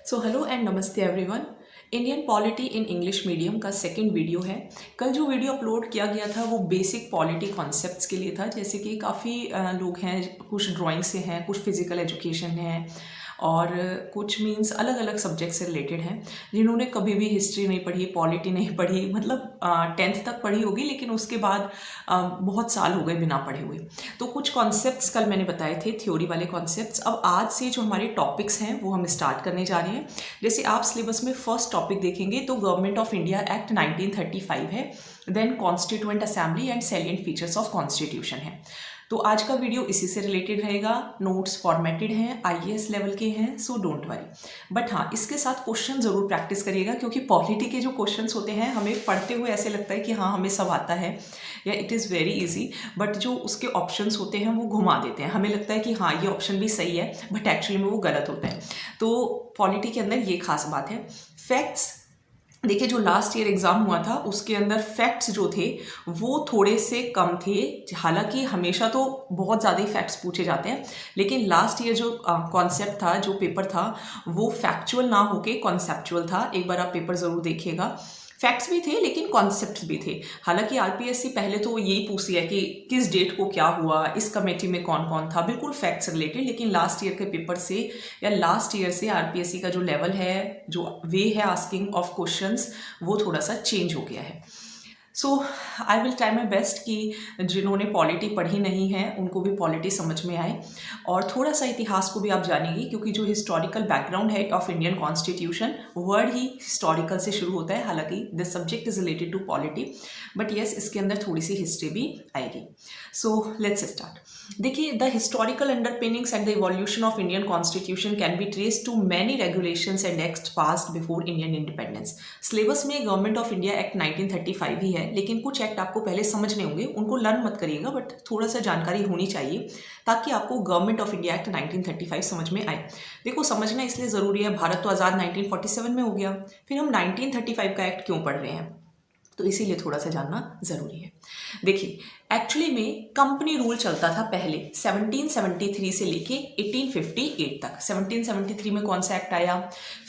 So hello and नमस्ते everyone. Indian polity in English medium का second video है। कल जो वीडियो अपलोड किया गया था वो बेसिक पॉलिटी कॉन्सेप्ट्स के लिए था, जैसे कि काफ़ी लोग हैं, कुछ ड्राइंग से हैं, कुछ फिजिकल एजुकेशन है और कुछ मीन्स अलग अलग सब्जेक्ट से रिलेटेड हैं, जिन्होंने कभी भी हिस्ट्री नहीं पढ़ी, पॉलिटी नहीं पढ़ी, मतलब 10th तक पढ़ी होगी लेकिन उसके बाद बहुत साल हो गए बिना पढ़े हुए। तो कुछ कॉन्सेप्ट्स कल मैंने बताए थे, थ्योरी वाले कॉन्सेप्ट्स। अब आज से जो हमारे टॉपिक्स हैं वो हम स्टार्ट करने जा रहे हैं। जैसे आप सिलेबस में फर्स्ट टॉपिक देखेंगे तो गवर्नमेंट ऑफ इंडिया एक्ट 1935 है, then constituent assembly and salient features of constitution है। तो आज का वीडियो इसी से रिलेटेड रहेगा। नोट्स फॉर्मेटेड हैं, आईएएस लेवल के हैं, सो डोंट वरी। बट हाँ, इसके साथ क्वेश्चन जरूर प्रैक्टिस करिएगा, क्योंकि पॉलिटी के जो क्वेश्चंस होते हैं हमें पढ़ते हुए ऐसे लगता है कि हाँ हमें सब आता है या it is very easy, but जो उसके ऑप्शंस होते हैं वो घुमा देते हैं। हमें लगता है कि हाँ ये ऑप्शन भी सही है, बट एक्चुअली में वो गलत होता है। तो पॉलिटी के अंदर ये खास बात है। फैक्ट्स देखिए, जो लास्ट ईयर एग्जाम हुआ था उसके अंदर फैक्ट्स जो थे वो थोड़े से कम थे। हालांकि हमेशा तो बहुत ज़्यादा ही फैक्ट्स पूछे जाते हैं, लेकिन लास्ट ईयर जो कॉन्सेप्ट था, जो पेपर था, वो फैक्चुअल ना होके कॉन्सेप्चुअल था। एक बार आप पेपर ज़रूर देखिएगा। फैक्ट्स भी थे लेकिन कॉन्सेप्ट्स भी थे। हालांकि आरपीएससी पहले तो यही पूछती है कि किस डेट को क्या हुआ, इस कमेटी में कौन कौन था, बिल्कुल फैक्ट्स रिलेटेड। लेकिन लास्ट ईयर के पेपर से या लास्ट ईयर से आरपीएससी का जो लेवल है, जो वे है आस्किंग ऑफ क्वेश्चंस, वो थोड़ा सा चेंज हो गया है। So I will try my best कि जिन्होंने पॉलिटी पढ़ी नहीं है उनको भी पॉलिटी समझ में आए, और थोड़ा सा इतिहास को भी आप जानेंगे, क्योंकि जो हिस्टोरिकल बैकग्राउंड है ऑफ इंडियन कॉन्स्टिट्यूशन, वर्ड ही हिस्टोरिकल से शुरू होता है। हालांकि this subject is related to polity, but yes इसके अंदर थोड़ी सी हिस्ट्री भी आएगी। So let's start. देखिए, the historical underpinnings and the evolution of Indian constitution can be traced to many regulations and acts passed before Indian independence. Syllabus में government of India act 1935 ही है, लेकिन कुछ एक्ट आपको पहले समझने होंगे, उनको लर्न मत करिएगा, बट थोड़ा सा जानकारी होनी चाहिए ताकि आपको गवर्नमेंट ऑफ इंडिया एक्ट 1935 समझ में आए। देखो, समझना इसलिए ज़रूरी है, भारत तो आज़ाद 1947 में हो गया, फिर हम 1935 का एक्ट क्यों पढ़ रहे हैं, तो इसीलिए थोड़ा सा जानना ज़रूरी है। देखिए, एक्चुअली में कंपनी रूल चलता था पहले 1773 से लेके 1858 तक। 1773 में कौन सा एक्ट आया,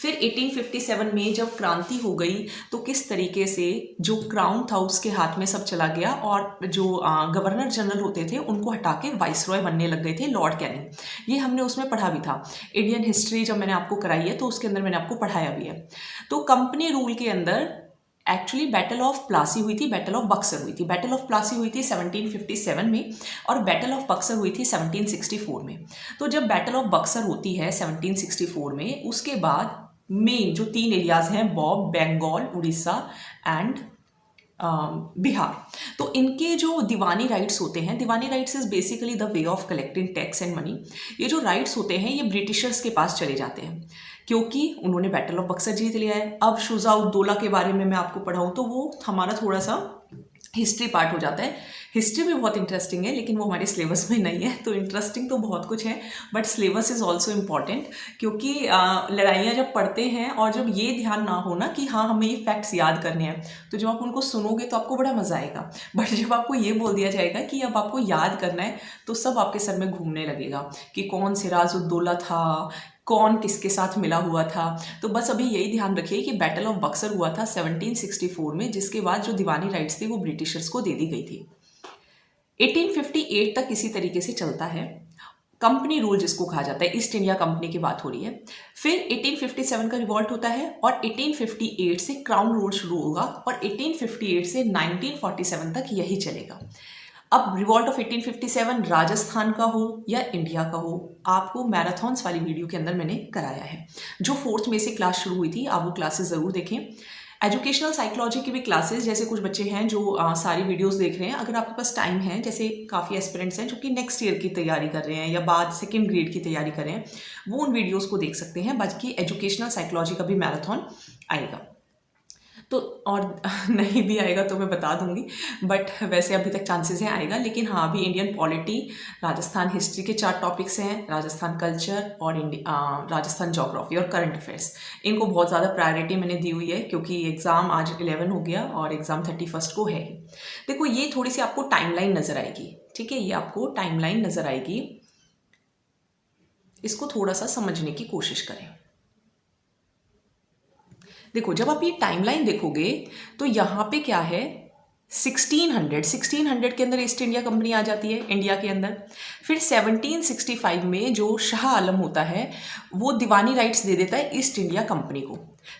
फिर 1857 में जब क्रांति हो गई तो किस तरीके से जो क्राउन था उसके हाथ में सब चला गया, और जो गवर्नर जनरल होते थे उनको हटा के वाइसरॉय बनने लग गए थे, लॉर्ड कैनिंग। ये हमने उसमें पढ़ा भी था, इंडियन हिस्ट्री जब मैंने आपको कराई है तो उसके अंदर मैंने आपको पढ़ाया भी है। तो कंपनी रूल के अंदर एक्चुअली बैटल ऑफ प्लासी हुई थी, बैटल ऑफ बक्सर हुई थी। बैटल ऑफ प्लासी हुई थी 1757 में और बैटल ऑफ बक्सर हुई थी 1764 में। तो जब बैटल ऑफ बक्सर होती है 1764 में, उसके बाद मेन जो 3 एरियाज हैं, बॉब, बंगाल, उड़ीसा एंड बिहार, तो इनके जो दीवानी राइट्स होते हैं, diwani rights is basically the way of collecting tax and money. ये जो राइट्स होते हैं ये ब्रिटिशर्स के पास चले जाते हैं, क्योंकि उन्होंने बैटल ऑफ बक्सर जीत लिया है। अब शुजा उद दौला के बारे में मैं आपको पढ़ाऊँ तो वो हमारा थोड़ा सा हिस्ट्री पार्ट हो जाता है। हिस्ट्री भी बहुत इंटरेस्टिंग है, लेकिन वो हमारे सिलेबस में नहीं है। तो इंटरेस्टिंग तो बहुत कुछ है, but syllabus is also important, क्योंकि लड़ाइयाँ जब पढ़ते हैं और जब ये ध्यान ना हो ना कि हाँ हमें ये फैक्ट्स याद करने हैं, तो जब आप उनको सुनोगे तो आपको बड़ा मज़ा आएगा। बट जब आपको ये बोल दिया जाएगा कि अब आपको याद करना है, तो सब आपके सर में घूमने लगेगा कि कौन सिराजुद्दौला था, कौन किसके साथ मिला हुआ था। तो बस अभी यही ध्यान रखिए कि बैटल ऑफ बक्सर हुआ था 1764 में, जिसके बाद जो दीवानी राइट्स थी वो ब्रिटिशर्स को दे दी गई थी। 1858 तक इसी तरीके से चलता है, कंपनी रूल जिसको कहा जाता है, ईस्ट इंडिया कंपनी की बात हो रही है। फिर 1857 का रिवॉल्ट होता है और 1858 से क्राउन रूल शुरू होगा, और 1858 से 1947 तक यही चलेगा। अब रिवॉल्ट ऑफ 1857 राजस्थान का हो या इंडिया का हो, आपको मैराथन्स वाली वीडियो के अंदर मैंने कराया है। जो 4th में से क्लास शुरू हुई थी, आप वो क्लासेस ज़रूर देखें। एजुकेशनल साइकोलॉजी की भी क्लासेस, जैसे कुछ बच्चे हैं जो सारी वीडियोस देख रहे हैं, अगर आपके पास टाइम है, जैसे काफ़ी एस्पिरेंट्स हैं जो कि नेक्स्ट ईयर की तैयारी कर रहे हैं या बाद सेकेंड ग्रेड की तैयारी कर रहे हैं, वो उन वीडियोस को देख सकते हैं। बाकी एजुकेशनल साइकोलॉजी का भी मैराथन आएगा। तो और नहीं भी आएगा तो मैं बता दूंगी, बट वैसे अभी तक चांसेस हैं आएगा। लेकिन हाँ, अभी इंडियन पॉलिटी, राजस्थान हिस्ट्री के 4 टॉपिक्स हैं, राजस्थान कल्चर और राजस्थान ज्योग्राफी और करंट अफेयर्स। इनको बहुत ज़्यादा प्रायोरिटी मैंने दी हुई है, क्योंकि एग्ज़ाम आज 11 हो गया और एग्ज़ाम 31 को है। देखो, ये थोड़ी सी आपको टाइमलाइन नज़र आएगी, ठीक है, ये आपको टाइमलाइन नज़र आएगी, इसको थोड़ा सा समझने की कोशिश करें। देखो जब आप ये टाइमलाइन देखोगे तो यहाँ पे क्या है, 1600 के अंदर ईस्ट इंडिया कंपनी आ जाती है इंडिया के अंदर। फिर 1765 में जो शाह आलम होता है वो दीवानी राइट्स दे देता है ईस्ट इंडिया कंपनी को।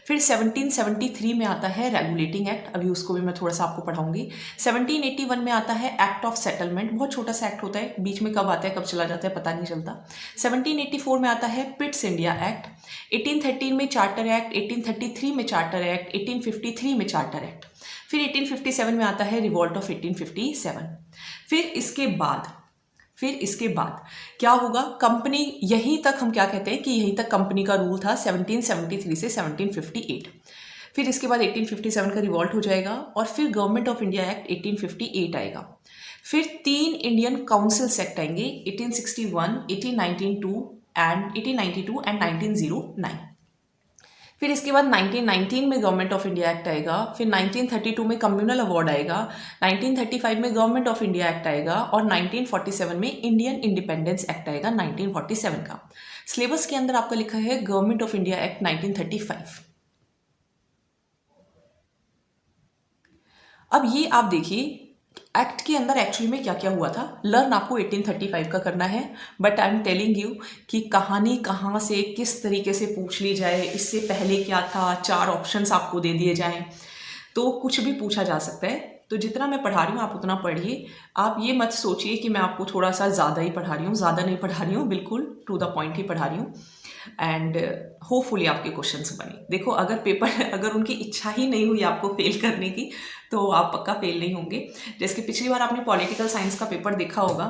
फिर 1773 में आता है रेगुलेटिंग एक्ट, अभी उसको भी मैं थोड़ा सा आपको पढ़ाऊंगी। 1781 में आता है एक्ट ऑफ सेटलमेंट, बहुत छोटा सा एक्ट होता है, बीच में कब आता है कब चला जाता है पता नहीं चलता। 1784 में आता है पिट्स इंडिया एक्ट। 1813 में चार्टर एक्ट, 1833 में चार्टर एक्ट, 1853 में चार्टर एक्ट। फिर 1857 में आता है रिवॉल्ट ऑफ 1857। फिर इसके बाद क्या होगा, कंपनी यहीं तक, हम क्या कहते हैं कि यहीं तक कंपनी का रूल था 1773 से 1758। फिर इसके बाद 1857 का रिवॉल्ट हो जाएगा और फिर गवर्नमेंट ऑफ इंडिया एक्ट 1858 आएगा। फिर 3 इंडियन काउंसिल्स एक्ट आएंगे 1861, 1892 एंड 1909। फिर इसके बाद 1919 में गवर्नमेंट ऑफ इंडिया एक्ट आएगा। फिर 1932 में कम्युनल अवार्ड आएगा। 1935 में गवर्नमेंट ऑफ इंडिया एक्ट आएगा और 1947 में इंडियन इंडिपेंडेंस एक्ट आएगा 1947 का। सिलेबस के अंदर आपका लिखा है गवर्नमेंट ऑफ इंडिया एक्ट 1935। अब ये आप देखिए एक्ट के अंदर एक्चुअली में क्या क्या हुआ था। लर्न आपको 1835 का करना है, but I am telling you कि कहानी कहाँ से किस तरीके से पूछ ली जाए, इससे पहले क्या था, 4 ऑप्शंस आपको दे दिए जाएं तो कुछ भी पूछा जा सकता है। तो जितना मैं पढ़ा रही हूँ आप उतना पढ़िए। आप ये मत सोचिए कि मैं आपको थोड़ा सा ज़्यादा ही पढ़ा रही हूँ, ज़्यादा नहीं पढ़ा रही हूँ, बिल्कुल टू द पॉइंट ही पढ़ा रही हूँ। एंड होपफुली आपके क्वेश्चंस बने। देखो अगर उनकी इच्छा ही नहीं हुई आपको फेल करने की तो आप पक्का फेल नहीं होंगे। जैसे कि पिछली बार आपने पॉलिटिकल साइंस का पेपर देखा होगा,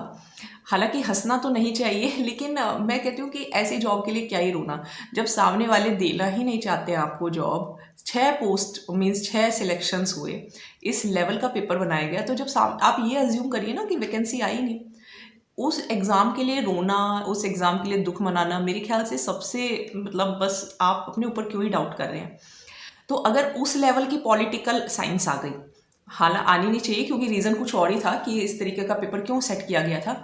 हालांकि हंसना तो नहीं चाहिए, लेकिन मैं कहती हूँ कि ऐसी जॉब के लिए क्या ही रोना, जब सामने वाले देना ही नहीं चाहते आपको जॉब। 6 पोस्ट मीन्स 6 सिलेक्शंस हुए, इस लेवल का पेपर बनाया गया, तो जब आप ये अज्यूम करिए ना कि वैकेंसी आई नहीं, उस एग्ज़ाम के लिए रोना, उस एग्ज़ाम के लिए दुख मनाना, मेरे ख्याल से सबसे मतलब बस आप अपने ऊपर क्यों ही डाउट कर रहे हैं। तो अगर उस लेवल की पॉलिटिकल साइंस आ गई, हालांकि आनी नहीं चाहिए क्योंकि रीज़न कुछ और ही था कि इस तरीके का पेपर क्यों सेट किया गया था,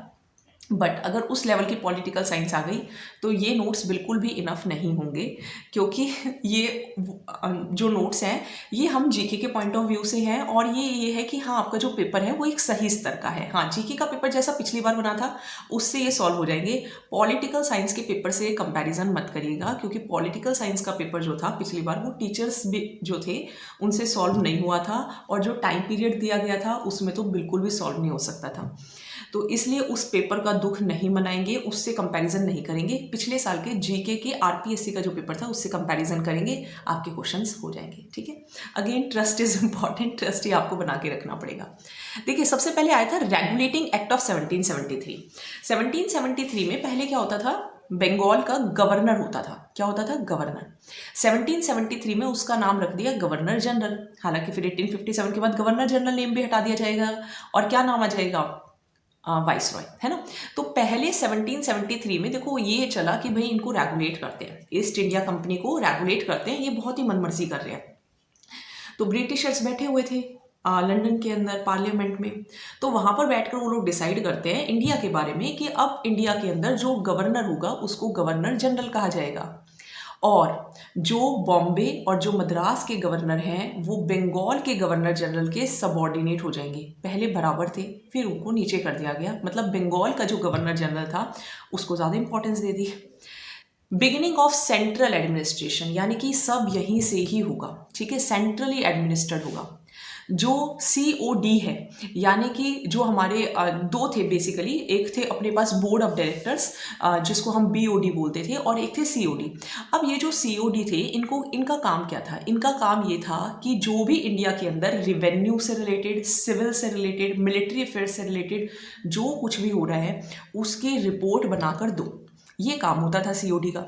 बट अगर उस लेवल की पॉलिटिकल साइंस आ गई तो ये नोट्स बिल्कुल भी इनफ नहीं होंगे, क्योंकि ये जो नोट्स हैं ये हम जीके के पॉइंट ऑफ व्यू से हैं, और ये है कि हाँ आपका जो पेपर है वो एक सही स्तर का है। हाँ, जीके का पेपर जैसा पिछली बार बना था उससे ये सॉल्व हो जाएंगे। पॉलिटिकल साइंस के पेपर से कंपैरिजन मत करिएगा, क्योंकि पॉलिटिकल साइंस का पेपर जो था पिछली बार वो टीचर्स भी जो थे उनसे सॉल्व नहीं हुआ था, और जो टाइम पीरियड दिया गया था उसमें तो बिल्कुल भी सॉल्व नहीं हो सकता था। तो इसलिए उस पेपर का दुख नहीं मनाएंगे, उससे कंपैरिजन नहीं करेंगे। पिछले साल के जीके के आरपीएससी का जो पेपर था उससे कंपैरिजन करेंगे, आपके क्वेश्चंस हो जाएंगे। ठीक है, again trust is important, trust ही आपको बना के रखना पड़ेगा। देखिए सबसे पहले आया था रेगुलेटिंग एक्ट ऑफ 1773। 1773 में पहले क्या होता था, बंगाल का गवर्नर होता था। क्या होता था, गवर्नर। 1773 में उसका नाम रख दिया गवर्नर जनरल। हालांकि फिर 1857 के बाद गवर्नर जनरल नेम भी हटा दिया जाएगा और क्या नाम आ जाएगा, वाइसरॉय, है ना। तो पहले 1773 में देखो ये चला कि भाई इनको रेगुलेट करते हैं, ईस्ट इंडिया कंपनी को रेगुलेट करते हैं, ये बहुत ही मनमर्जी कर रहे हैं। तो ब्रिटिशर्स बैठे हुए थे लंदन के अंदर पार्लियामेंट में, तो वहाँ पर बैठकर वो लोग डिसाइड करते हैं इंडिया के बारे में कि अब इंडिया के अंदर जो गवर्नर होगा उसको गवर्नर जनरल कहा जाएगा, और जो बॉम्बे और जो मद्रास के गवर्नर हैं वो बंगाल के गवर्नर जनरल के सबऑर्डिनेट हो जाएंगे। पहले बराबर थे, फिर उनको नीचे कर दिया गया, मतलब बंगाल का जो गवर्नर जनरल था उसको ज़्यादा importance they the. Beginning of central administration, यानी कि सब यहीं से ही होगा, ठीक है, सेंट्रली एडमिनिस्ट्रेड होगा। जो COD है, यानी कि जो हमारे 2 थे बेसिकली, एक थे अपने पास बोर्ड ऑफ डायरेक्टर्स जिसको हम BOD बोलते थे, और एक थे COD। अब ये जो COD थे इनका काम क्या था, इनका काम ये था कि जो भी इंडिया के अंदर रिवेन्यू से रिलेटेड, सिविल से रिलेटेड, मिलिट्री अफेयर्स से रिलेटेड जो कुछ भी हो रहा है उसकी रिपोर्ट बनाकर दो, ये काम होता था COD का।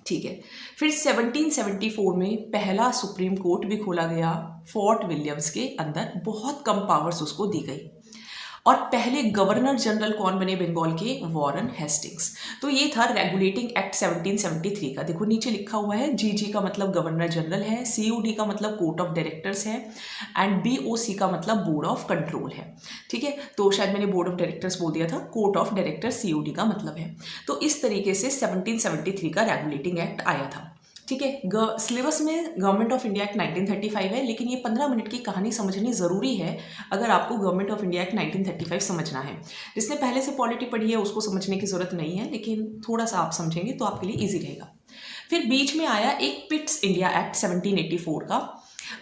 ठीक है, फिर 1774 में पहला सुप्रीम कोर्ट भी खोला गया फोर्ट विलियम्स के अंदर, बहुत कम पावर्स उसको दी गई। और पहले गवर्नर जनरल कौन बने बंगाल के, वॉरेन हेस्टिंग्स। तो ये था रेगुलेटिंग एक्ट 1773 का। देखो नीचे लिखा हुआ है, GG का मतलब गवर्नर जनरल है, COD का मतलब कोर्ट ऑफ डायरेक्टर्स है, एंड BOC का मतलब बोर्ड ऑफ कंट्रोल है। ठीक है, तो शायद मैंने बोर्ड ऑफ डायरेक्टर्स बोल दिया था, कोर्ट ऑफ डायरेक्टर COD का मतलब है। तो इस तरीके से 1773 का रेगुलेटिंग एक्ट आया था। ठीक है, सिलेबस में गवर्नमेंट ऑफ इंडिया एक्ट 1935 है, लेकिन ये 15 मिनट की कहानी समझनी ज़रूरी है अगर आपको गवर्नमेंट ऑफ इंडिया एक्ट 1935 समझना है। जिसने पहले से पॉलिटी पढ़ी है उसको समझने की ज़रूरत नहीं है, लेकिन थोड़ा सा आप समझेंगे तो आपके लिए ईजी रहेगा। फिर बीच में आया एक पिट्स इंडिया एक्ट 1784 का।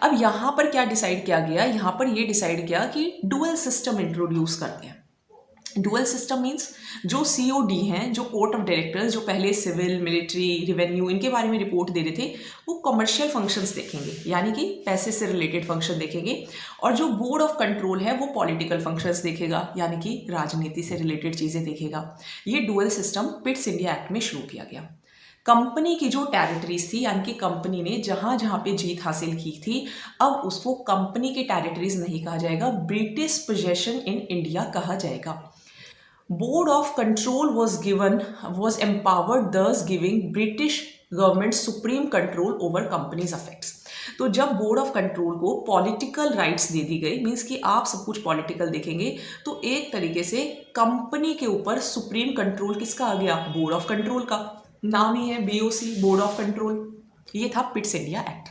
अब यहाँ पर क्या डिसाइड किया गया, यहाँ पर ये डिसाइड किया कि डुअल सिस्टम इंट्रोड्यूस करते हैं। डुअल सिस्टम मीन्स जो सीओडी हैं, जो कोर्ट ऑफ डायरेक्टर्स, जो पहले सिविल, मिलिट्री, रिवेन्यू इनके बारे में रिपोर्ट दे रहे थे, वो कमर्शियल फंक्शंस देखेंगे, यानी कि पैसे से रिलेटेड फंक्शन देखेंगे। और जो बोर्ड ऑफ कंट्रोल है वो पॉलिटिकल फंक्शंस देखेगा, यानी कि राजनीति से रिलेटेड चीज़ें देखेगा। ये dual system Pitt's India act में शुरू किया गया। कंपनी की जो टेरिटरीज थी, यानी कि कंपनी ने जहां जहां पे जीत हासिल की थी, अब उसको कंपनी के टेरिटरीज नहीं कहा जाएगा, ब्रिटिश पोजेशन इन इंडिया कहा जाएगा। Board of control was empowered, thus giving British government supreme control over companies affects. तो जब बोर्ड ऑफ कंट्रोल को पॉलिटिकल राइट्स दे दी गई, मीन्स कि आप सब कुछ पॉलिटिकल देखेंगे, तो एक तरीके से कंपनी के ऊपर सुप्रीम कंट्रोल किसका आ गया, बोर्ड ऑफ कंट्रोल का। नाम ही है BOC, बोर्ड ऑफ कंट्रोल। ये था पिट्स इंडिया एक्ट।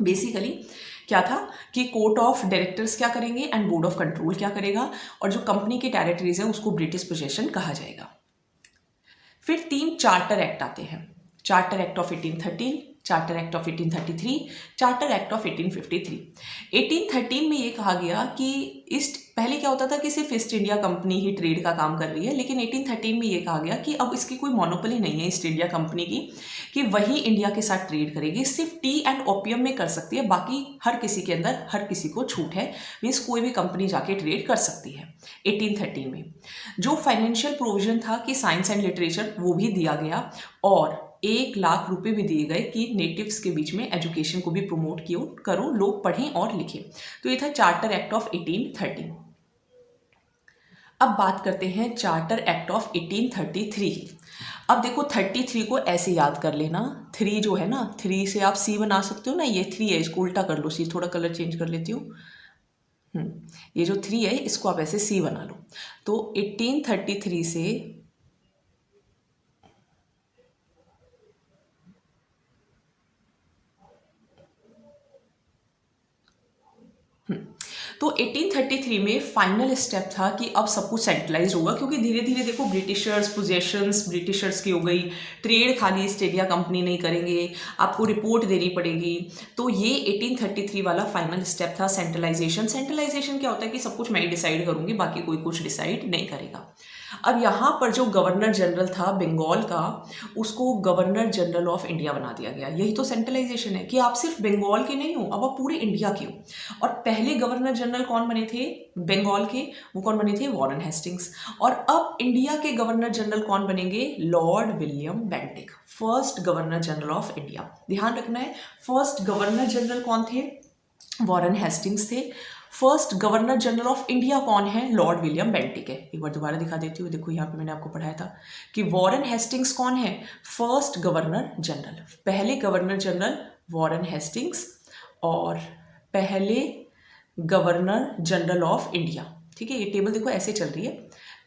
बेसिकली क्या था कि कोर्ट ऑफ डायरेक्टर्स क्या करेंगे एंड बोर्ड ऑफ कंट्रोल क्या करेगा, और जो कंपनी की टेरिटरीज है उसको ब्रिटिश पोजेशन कहा जाएगा। फिर 3 चार्टर एक्ट आते हैं। Charter act of 1813, charter act of 1833, charter act of 1853। 1813 में ये कहा गया कि पहले क्या होता था कि सिर्फ ईस्ट इंडिया कंपनी ही ट्रेड का काम कर रही है, लेकिन 1813 में ये कहा गया कि अब इसकी कोई मोनोपोली नहीं है ईस्ट इंडिया कंपनी की, कि वही इंडिया के साथ ट्रेड करेगी। सिर्फ टी एंड ओपियम में कर सकती है, बाकी हर किसी के अंदर हर किसी को छूट है, मीन्स कोई भी कंपनी जाके ट्रेड कर सकती है। 1813 में जो फाइनेंशियल प्रोविजन था कि साइंस एंड लिटरेचर, वो भी दिया गया, और 1 लाख रुपए भी दिए गए कि नेटिव्स के बीच में एजुकेशन को भी प्रमोट करो, लोग पढ़ें और लिखें। तो ये था चार्टर एक्ट ऑफ 1813। अब बात करते हैं चार्टर एक्ट ऑफ 1833 की। अब देखो 33 को ऐसे याद कर लेना, 3 जो है ना, 3 से आप C बना सकते हो ना, ये 3 है, इसको उल्टा कर लो, C थोड़ा कलर चेंज कर लेती हूँ। ये जो 3 है इसको आप ऐसे C बना लो। तो 1833 से तो 1833 में फाइनल स्टेप था कि अब सब कुछ सेंट्रलाइज होगा, क्योंकि धीरे धीरे देखो ब्रिटिशर्स पोजेशंस ब्रिटिशर्स की हो गई, ट्रेड खाली ईस्ट इंडिया कंपनी नहीं करेंगे, आपको रिपोर्ट देनी पड़ेगी। तो ये 1833 वाला फाइनल स्टेप था सेंट्रलाइजेशन। सेंट्रलाइजेशन क्या होता है कि सब कुछ मैं ही डिसाइड करूंगी, बाकी कोई कुछ डिसाइड नहीं करेगा। अब यहाँ पर जो गवर्नर जनरल था बंगाल का, उसको गवर्नर जनरल ऑफ इंडिया बना दिया गया। यही तो सेंट्रलाइजेशन है कि आप सिर्फ बंगाल के नहीं हो, अब आप पूरे इंडिया के हो। और पहले गवर्नर जनरल कौन बने थे बंगाल के, वो कौन बने थे, वॉरेन हेस्टिंग्स। और अब इंडिया के गवर्नर जनरल कौन बनेंगे, Lord William Bentinck, first governor general of India. ध्यान रखना है, फर्स्ट गवर्नर जनरल कौन थे, वॉरेन हेस्टिंग्स थे। First governor general of India कौन है, लॉर्ड विलियम बेंटिक है। एक बार दोबारा दिखा देती हूँ, देखो यहाँ पे मैंने आपको पढ़ाया था कि वॉरेन हेस्टिंग्स कौन है, फर्स्ट गवर्नर जनरल। पहले गवर्नर जनरल वॉरेन हेस्टिंग्स और पहले गवर्नर जनरल ऑफ इंडिया। ठीक है, ये टेबल देखो ऐसे चल रही है।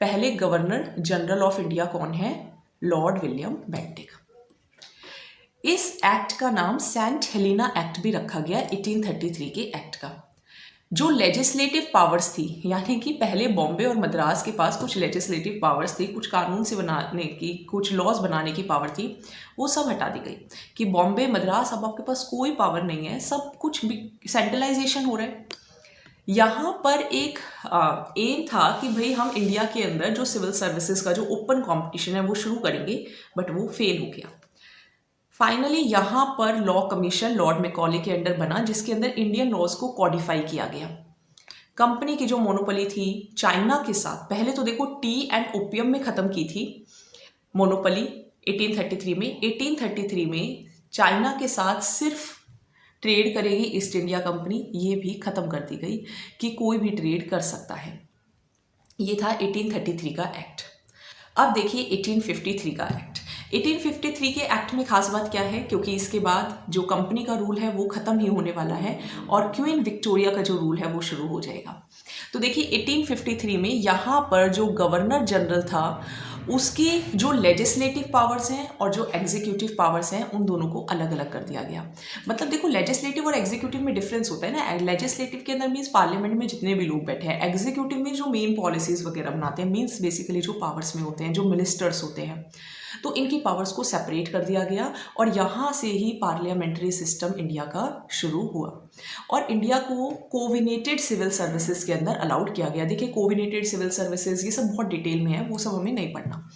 पहले गवर्नर जनरल ऑफ इंडिया कौन है, लॉर्ड विलियम बेंटिक। इस एक्ट का नाम सेंट हेलेना एक्ट भी रखा गया 1833 के एक्ट का। जो लेजिस्लेटिव पावर्स थी, यानी कि पहले बॉम्बे और मद्रास के पास कुछ लेजिस्लेटिव पावर्स थी, कुछ कानून से बनाने की, कुछ लॉज बनाने की पावर थी, वो सब हटा दी गई कि बॉम्बे मद्रास अब आपके पास कोई पावर नहीं है, सब कुछ भी सेंट्रलाइजेशन हो रहा है। यहाँ पर एक एम था कि भाई हम इंडिया के अंदर जो सिविल सर्विसेज का जो ओपन कंपटीशन है वो शुरू करेंगे, बट वो फेल हो गया। फाइनली यहाँ पर लॉ कमीशन लॉर्ड मैकॉले के अंडर बना, जिसके अंदर इंडियन लॉज को कॉडिफाई किया गया। कंपनी की जो मोनोपोली थी चाइना के साथ, पहले तो देखो टी एंड ओपियम में ख़त्म की थी मोनोपोली 1833 में। 1833 में चाइना के साथ सिर्फ ट्रेड करेगी ईस्ट इंडिया कंपनी, ये भी ख़त्म कर दी गई कि कोई भी ट्रेड कर सकता है। ये था 1833 का एक्ट। अब देखिए 1853 का एक्ट। 1853 के एक्ट में खास बात क्या है, क्योंकि इसके बाद जो कंपनी का रूल है वो ख़त्म ही होने वाला है और क्वीन विक्टोरिया का जो रूल है वो शुरू हो जाएगा। तो देखिए 1853 में यहाँ पर जो गवर्नर जनरल था उसके जो लेजिस्लेटिव पावर्स हैं और जो एग्जीक्यूटिव पावर्स हैं उन दोनों को अलग अलग कर दिया गया। मतलब देखो लेजिस्लेटिव और एग्जीक्यूटिव में डिफरेंस होता है ना। लेजिस्लेटिव के अंदर मीन्स पार्लियामेंट में जितने भी लोग बैठे हैं, एग्जीक्यूटिव में जो मेन पॉलिसीज वगैरह बनाते हैं, मीन्स बेसिकली जो पावर्स में होते हैं, जो मिनिस्टर्स होते हैं, तो इनकी पावर्स को सेपरेट कर दिया गया और यहाँ से ही पार्लियामेंट्री सिस्टम इंडिया का शुरू हुआ और इंडिया को कोविनेटेड सिविल सर्विसेज के अंदर अलाउड किया गया। देखिए कोविनेटेड सिविल सर्विसेज ये सब बहुत डिटेल में है, वो सब हमें नहीं पढ़ना।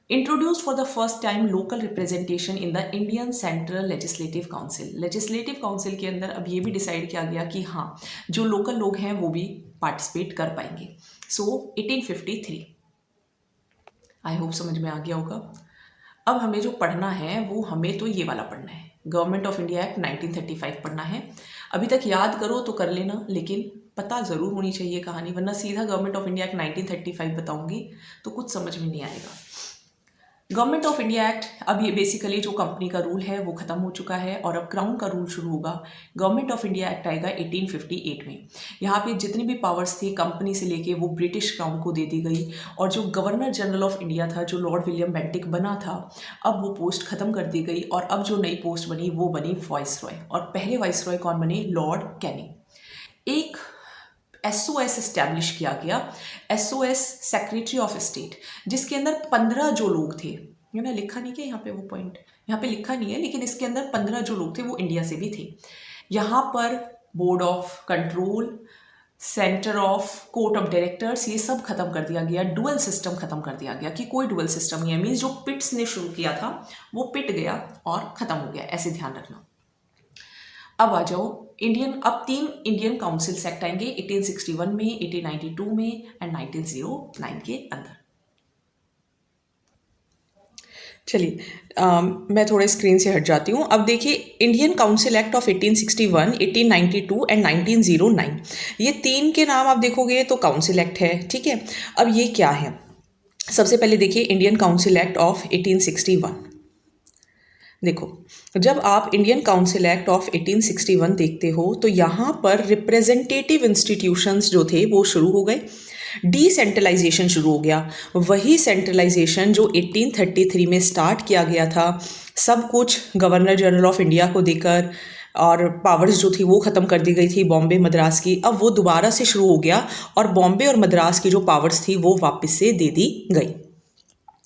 Introduced for the first time local representation in the Indian Central Legislative Council। Legislative Council के अंदर अब ये भी डिसाइड किया गया कि हाँ जो लोकल लोग हैं वो भी पार्टिसिपेट कर पाएंगे। सो 1853, आई होप समझ में आ गया होगा। अब हमें जो पढ़ना है वो हमें तो ये वाला पढ़ना है, गवर्नमेंट ऑफ इंडिया एक्ट 1935 पढ़ना है। अभी तक याद करो तो कर लेना, लेकिन पता ज़रूर होनी चाहिए कहानी, वरना सीधा गवर्नमेंट ऑफ इंडिया एक्ट 1935 बताऊंगी तो कुछ समझ में नहीं आएगा। गवर्नमेंट ऑफ इंडिया एक्ट, अब ये बेसिकली जो कंपनी का रूल है वो ख़त्म हो चुका है और अब क्राउन का रूल शुरू होगा। गवर्नमेंट ऑफ इंडिया एक्ट आएगा 1858 में। यहाँ पे जितनी भी पावर्स थी कंपनी से लेके वो ब्रिटिश क्राउन को दे दी गई और जो गवर्नर जनरल ऑफ इंडिया था, जो लॉर्ड विलियम बेंटिक बना था, अब वो पोस्ट ख़त्म कर दी गई और अब जो नई पोस्ट बनी वो बनी वाइसरॉय। और पहले वाइसरॉय कौन बने? Lord Canning. एक SOS इस्टेब्लिश किया गया, SOS सेक्रेटरी ऑफ स्टेट, जिसके अंदर 15 जो लोग थे, ये ना लिखा नहीं क्या यहाँ पे, वो पॉइंट यहाँ पे लिखा नहीं है, लेकिन इसके अंदर 15 जो लोग थे वो इंडिया से भी थे। यहाँ पर board of control, centre of court of directors, ये सब खत्म कर दिया गया। डुअल सिस्टम खत्म कर दिया गया कि कोई डुअल सिस्टम नहीं है। मीन्स जो पिट्स ने शुरू किया था वो पिट गया और ख़त्म हो गया, ऐसे ध्यान रखना। अब आ जाओ इंडियन, अब 3 इंडियन काउंसिल एक्ट आएंगे 1861 में, 1892 में एंड 1909 के अंदर। चलिए मैं थोड़ा स्क्रीन से हट जाती हूँ। अब देखिए Indian council act of 1861, 1892 and 1909, ये 3 के नाम आप देखोगे तो काउंसिल एक्ट है, ठीक है। अब ये क्या है? सबसे पहले देखिए इंडियन काउंसिल एक्ट ऑफ 1861। देखो जब आप इंडियन काउंसिल एक्ट ऑफ 1861 देखते हो तो यहाँ पर रिप्रेजेंटेटिव इंस्टीट्यूशंस जो थे वो शुरू हो गए, डिसेंट्रलाइजेशन शुरू हो गया। वही सेंट्रलाइजेशन जो 1833 में स्टार्ट किया गया था, सब कुछ गवर्नर जनरल ऑफ इंडिया को देकर, और पावर्स जो थी वो ख़त्म कर दी गई थी बॉम्बे मद्रास की। अब वो दोबारा से शुरू हो गया और बॉम्बे और मद्रास की जो पावर्स थी वो वापस से दे दी गई,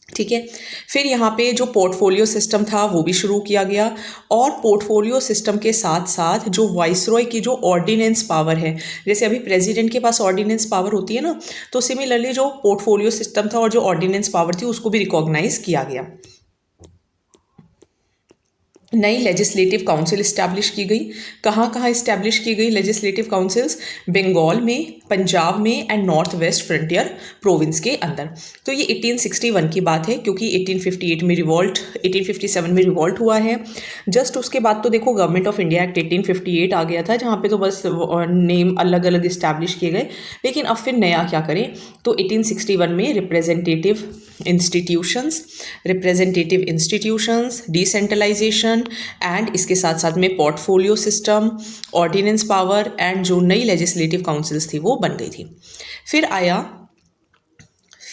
ठीक है। फिर यहाँ पे जो पोर्टफोलियो सिस्टम था वो भी शुरू किया गया और पोर्टफोलियो सिस्टम के साथ साथ जो वाइसरॉय की जो ऑर्डिनेंस पावर है, जैसे अभी प्रेसिडेंट के पास ऑर्डिनेंस पावर होती है ना, तो सिमिलरली जो पोर्टफोलियो सिस्टम था और जो ऑर्डिनेंस पावर थी उसको भी रिकॉग्नाइज किया गया। नई लेजिस्लेटिव काउंसिल इस्टेब्लिश की गई। कहाँ कहाँ इस्टेब्लिश की गई लेजिस्लेटिव काउंसिल्स? बंगाल में, पंजाब में and north west frontier province के अंदर। तो ये 1861 की बात है क्योंकि 1858 में रिवॉल्ट, 1857 में रिवॉल्ट हुआ है। जस्ट उसके बाद तो देखो गवर्नमेंट ऑफ इंडिया एक्ट 1858 आ गया था, जहाँ पे तो बस नेम अलग अलग इस्टेब्लिश किए गए। लेकिन अब फिर नया क्या करें, तो 1861 में रिप्रेजेंटेटिव इंस्टीट्यूशंस, डिसेंट्रलाइजेशन एंड इसके साथ साथ में portfolio system, ordinance power and जो नई लेजिस्लेटिव काउंसिल्स थी वो बन गई थी।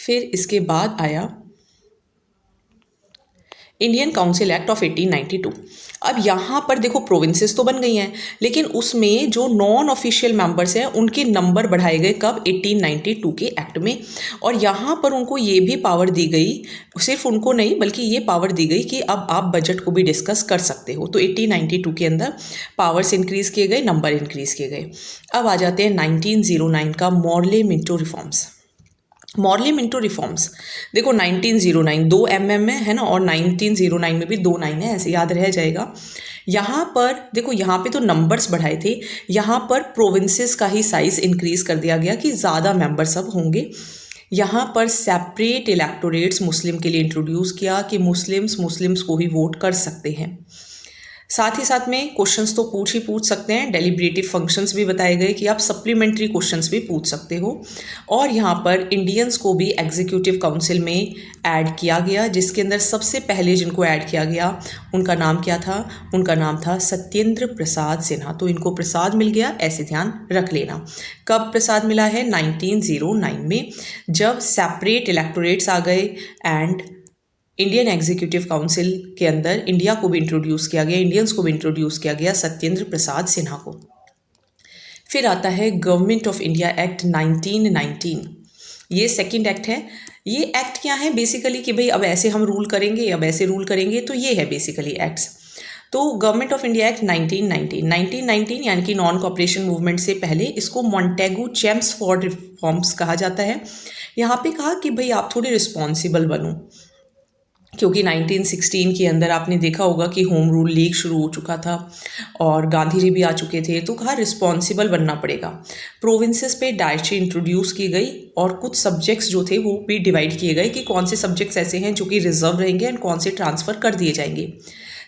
फिर इसके बाद आया इंडियन काउंसिल एक्ट ऑफ 1892। अब यहाँ पर देखो प्रोविंसेस तो बन गई हैं, लेकिन उसमें जो नॉन ऑफिशियल मेंबर्स हैं उनके नंबर बढ़ाए गए कब? 1892 के एक्ट में। और यहाँ पर उनको ये भी पावर दी गई, सिर्फ उनको नहीं बल्कि ये पावर दी गई कि अब आप बजट को भी डिस्कस कर सकते हो। तो 1892 के अंदर पावर्स इंक्रीज़ किए गए, नंबर इंक्रीज़ किए गए। अब आ जाते हैं 1909 का Morley Minto reforms. Morley Minto reforms देखो 1909 2 mm में है ना, और 1909 में भी 2 9 है, ऐसे याद रह जाएगा। यहाँ पर देखो, यहाँ पे तो नंबर्स बढ़ाए थे, यहाँ पर प्रोविंसेस का ही साइज इंक्रीज कर दिया गया कि ज़्यादा मेंबर्स अब होंगे। यहाँ पर सेपरेट इलेक्टोरेट्स मुस्लिम के लिए इंट्रोड्यूस किया कि मुस्लिम्स को ही वोट कर सकते हैं। साथ ही साथ में क्वेश्चंस तो पूछ सकते हैं, डेलिब्रेटिव फंक्शंस भी बताए गए कि आप सप्लीमेंट्री क्वेश्चंस भी पूछ सकते हो। और यहाँ पर इंडियंस को भी एग्जीक्यूटिव काउंसिल में ऐड किया गया, जिसके अंदर सबसे पहले जिनको ऐड किया गया उनका नाम क्या था? उनका नाम था सत्येंद्र प्रसाद सिन्हा। तो इनको प्रसाद मिल गया, ऐसे ध्यान रख लेना। कब प्रसाद मिला है? 1909 में, जब सेपरेट इलेक्टोरेट्स आ गए एंड इंडियन एग्जीक्यूटिव काउंसिल के अंदर इंडिया को भी इंट्रोड्यूस किया गया, इंडियंस को भी इंट्रोड्यूस किया गया सत्येंद्र प्रसाद सिन्हा को। फिर आता है गवर्नमेंट ऑफ इंडिया एक्ट 1919। ये सेकंड एक्ट है। ये एक्ट क्या है बेसिकली कि भाई अब ऐसे हम रूल करेंगे, अब ऐसे रूल करेंगे, तो ये है बेसिकली एक्ट्स। तो गवर्नमेंट ऑफ इंडिया एक्ट 1919 यानी कि नॉन कॉपरेशन मूवमेंट से पहले इसको मॉन्टेगू चेम्सफोर्ड रिफॉर्म्स कहा जाता है। यहाँ पे कहा कि भाई आप थोड़े रिस्पॉन्सिबल बनो, क्योंकि 1916 के अंदर आपने देखा होगा कि होम रूल लीग शुरू हो चुका था और गांधी जी भी आ चुके थे, तो कहा रिस्पॉन्सिबल बनना पड़ेगा। प्रोविंसेस पे डायरेक्टरी इंट्रोड्यूस की गई और कुछ सब्जेक्ट्स जो थे वो भी डिवाइड किए गए कि कौन से सब्जेक्ट्स ऐसे हैं जो कि रिजर्व रहेंगे एंड कौन से ट्रांसफ़र कर दिए जाएंगे।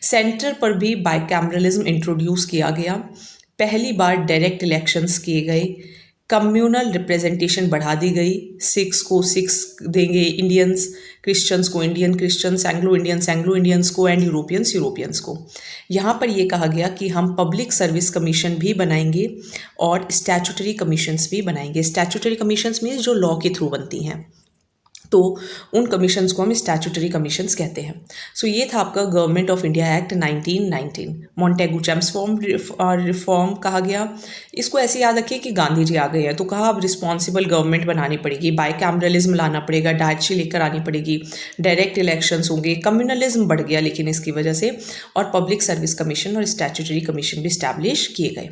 सेंटर पर भी बाइकैमरलिज्म इंट्रोड्यूस किया गया। पहली बार डायरेक्ट इलेक्शंस किए गए। कम्युनल रिप्रेजेंटेशन बढ़ा दी गई। सिक्स को सिक्स देंगे इंडियंस, क्रिश्चियंस को इंडियन क्रिश्चियंस, एंग्लो इंडियंस को एंड यूरोपियंस को। यहाँ पर ये कहा गया कि हम पब्लिक सर्विस कमीशन भी बनाएंगे और स्टैट्यूटरी कमीशंस भी बनाएंगे। स्टैट्यूटरी कमीशंस मीन्स जो लॉ के थ्रू बनती हैं, तो उन कमीशंस को हम स्टैट्यूटरी कमीशंस कहते हैं। सो ये था आपका government of India act 1919। Montagu Chelmsford reform कहा गया। इसको ऐसे याद रखिए कि गांधी जी आ गए हैं, तो कहा अब रिस्पॉन्सिबल गवर्नमेंट बनानी पड़ेगी, बाइकैमरलिज्म लाना पड़ेगा, डायरेक्टरी लेकर आनी पड़ेगी, डायरेक्ट इलेक्शंस होंगे। कम्युनलिज्म बढ़ गया लेकिन इसकी वजह से, और पब्लिक सर्विस कमीशन और स्टैट्यूटरी कमीशन भी इस्टेब्लिश किए गए।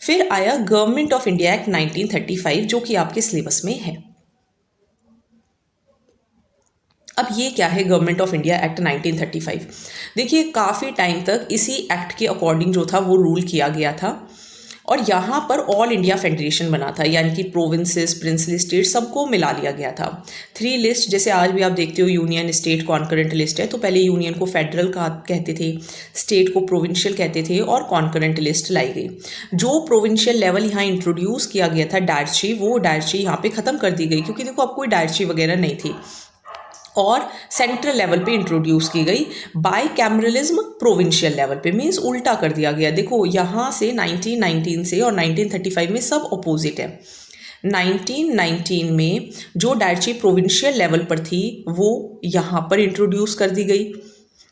फिर आया गवर्नमेंट ऑफ इंडिया एक्ट 1935, जो कि आपके सिलेबस में है। अब ये क्या है गवर्नमेंट ऑफ इंडिया एक्ट 1935? देखिए काफ़ी टाइम तक इसी एक्ट के अकॉर्डिंग जो था वो रूल किया गया था, और यहाँ पर ऑल इंडिया फेडरेशन बना था, यानी कि प्रोविंसेस, प्रिंसली स्टेट सबको मिला लिया गया था। 3 लिस्ट, जैसे आज भी आप देखते हो यूनियन स्टेट कॉन्करेंट लिस्ट है, तो पहले यूनियन को फेडरल का कहते थे, स्टेट को प्रोविंशियल कहते थे, और कॉन्करेंट लिस्ट लाई गई। जो प्रोविंशियल लेवल यहाँ इंट्रोड्यूस किया गया था डायरेक्टरी, वो डायरेक्टरी यहाँ पे ख़त्म कर दी गई, क्योंकि देखो अब कोई डायरेक्टरी वगैरह नहीं थी, और सेंट्रल लेवल पे इंट्रोड्यूस की गई। बाइकैमरलिज्म प्रोविंशियल लेवल पे, मींस उल्टा कर दिया गया। देखो यहाँ से 1919 से और 1935 में सब अपोजिट है। 1919 में जो डायरेक्टरी प्रोविंशियल लेवल पर थी वो यहाँ पर इंट्रोड्यूस कर दी गई,